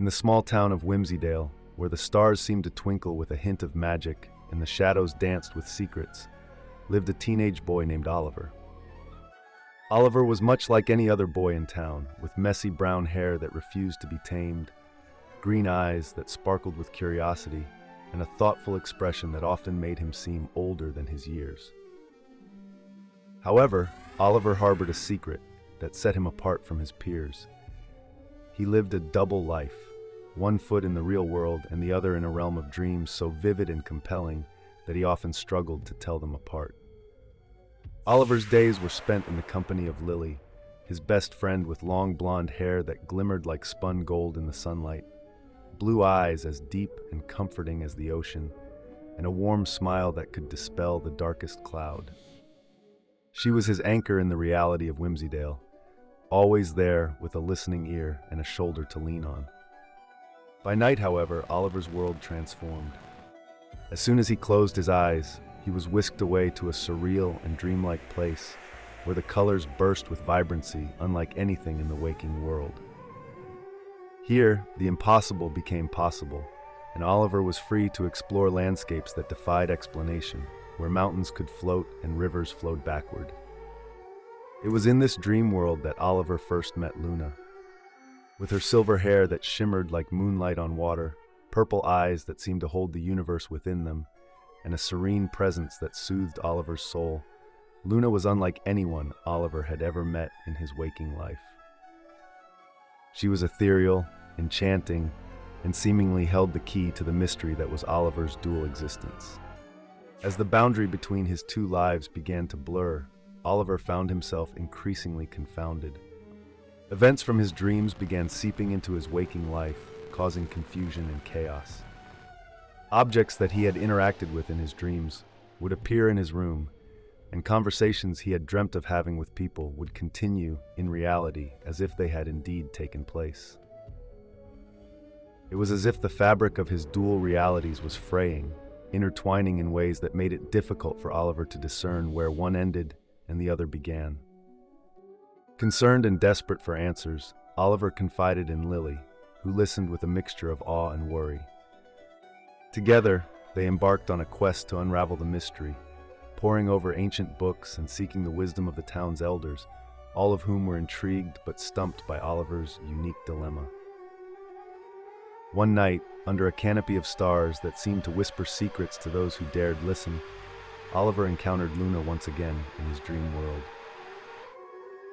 In the small town of Whimsydale, where the stars seemed to twinkle with a hint of magic and the shadows danced with secrets, lived a teenage boy named Oliver. Oliver was much like any other boy in town, with messy brown hair that refused to be tamed, green eyes that sparkled with curiosity, and a thoughtful expression that often made him seem older than his years. However, Oliver harbored a secret that set him apart from his peers. He lived a double life, one foot in the real world and the other in a realm of dreams so vivid and compelling that he often struggled to tell them apart. Oliver's days were spent in the company of Lily, his best friend with long blonde hair that glimmered like spun gold in the sunlight, blue eyes as deep and comforting as the ocean, and a warm smile that could dispel the darkest cloud. She was his anchor in the reality of Whimsydale, always there with a listening ear and a shoulder to lean on. By night, however, Oliver's world transformed. As soon as he closed his eyes, he was whisked away to a surreal and dreamlike place where the colors burst with vibrancy unlike anything in the waking world. Here, the impossible became possible, and Oliver was free to explore landscapes that defied explanation, where mountains could float and rivers flowed backward. It was in this dream world that Oliver first met Luna. With her silver hair that shimmered like moonlight on water, purple eyes that seemed to hold the universe within them, and a serene presence that soothed Oliver's soul, Luna was unlike anyone Oliver had ever met in his waking life. She was ethereal, enchanting, and seemingly held the key to the mystery that was Oliver's dual existence. As the boundary between his two lives began to blur, Oliver found himself increasingly confounded. Events from his dreams began seeping into his waking life, causing confusion and chaos. Objects that he had interacted with in his dreams would appear in his room, and conversations he had dreamt of having with people would continue in reality as if they had indeed taken place. It was as if the fabric of his dual realities was fraying, intertwining in ways that made it difficult for Oliver to discern where one ended and the other began. Concerned and desperate for answers, Oliver confided in Lily, who listened with a mixture of awe and worry. Together, they embarked on a quest to unravel the mystery, poring over ancient books and seeking the wisdom of the town's elders, all of whom were intrigued but stumped by Oliver's unique dilemma. One night, under a canopy of stars that seemed to whisper secrets to those who dared listen, Oliver encountered Luna once again in his dream world.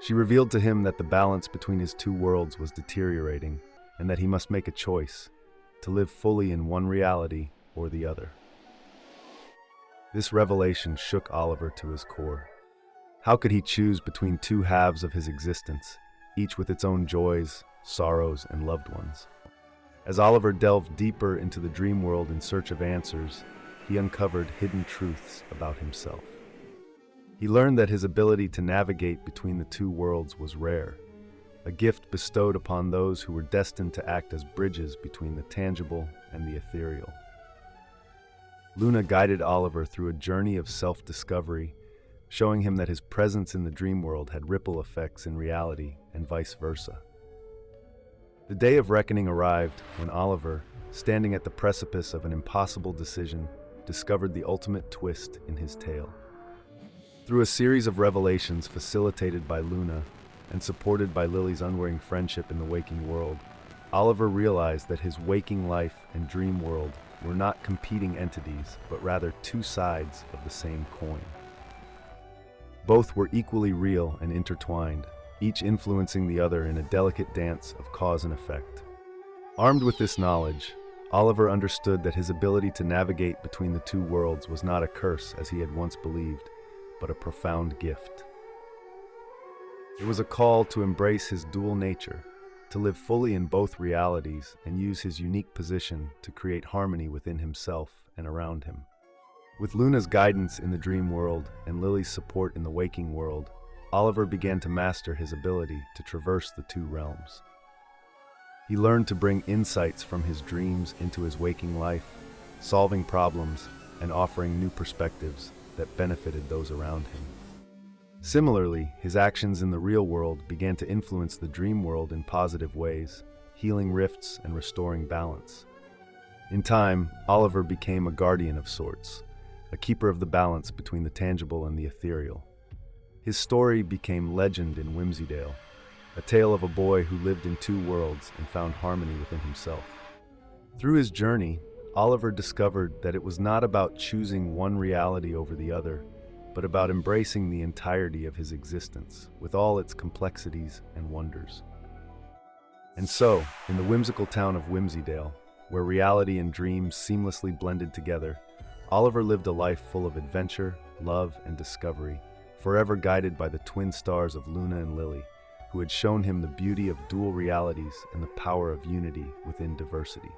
She revealed to him that the balance between his two worlds was deteriorating and that he must make a choice, to live fully in one reality or the other. This revelation shook Oliver to his core. How could he choose between two halves of his existence, each with its own joys, sorrows, and loved ones? As Oliver delved deeper into the dream world in search of answers, he uncovered hidden truths about himself. He learned that his ability to navigate between the two worlds was rare, a gift bestowed upon those who were destined to act as bridges between the tangible and the ethereal. Luna guided Oliver through a journey of self-discovery, showing him that his presence in the dream world had ripple effects in reality and vice versa. The day of reckoning arrived when Oliver, standing at the precipice of an impossible decision, discovered the ultimate twist in his tale. Through a series of revelations facilitated by Luna and supported by Lily's unwavering friendship in the waking world, Oliver realized that his waking life and dream world were not competing entities, but rather two sides of the same coin. Both were equally real and intertwined, each influencing the other in a delicate dance of cause and effect. Armed with this knowledge, Oliver understood that his ability to navigate between the two worlds was not a curse as he had once believed, but a profound gift. It was a call to embrace his dual nature, to live fully in both realities and use his unique position to create harmony within himself and around him. With Luna's guidance in the dream world and Lily's support in the waking world, Oliver began to master his ability to traverse the two realms. He learned to bring insights from his dreams into his waking life, solving problems and offering new perspectives that benefited those around him. Similarly, his actions in the real world began to influence the dream world in positive ways. healing rifts and restoring balance. In time, Oliver became a guardian of sorts, a keeper of the balance between the tangible and the ethereal. His story became legend in Whimsydale, a tale of a boy who lived in two worlds and found harmony within himself. Through his journey, Oliver discovered that it was not about choosing one reality over the other, but about embracing the entirety of his existence, with all its complexities and wonders. And so, in the whimsical town of Whimsydale, where reality and dreams seamlessly blended together, Oliver lived a life full of adventure, love, and discovery, forever guided by the twin stars of Luna and Lily, who had shown him the beauty of dual realities and the power of unity within diversity.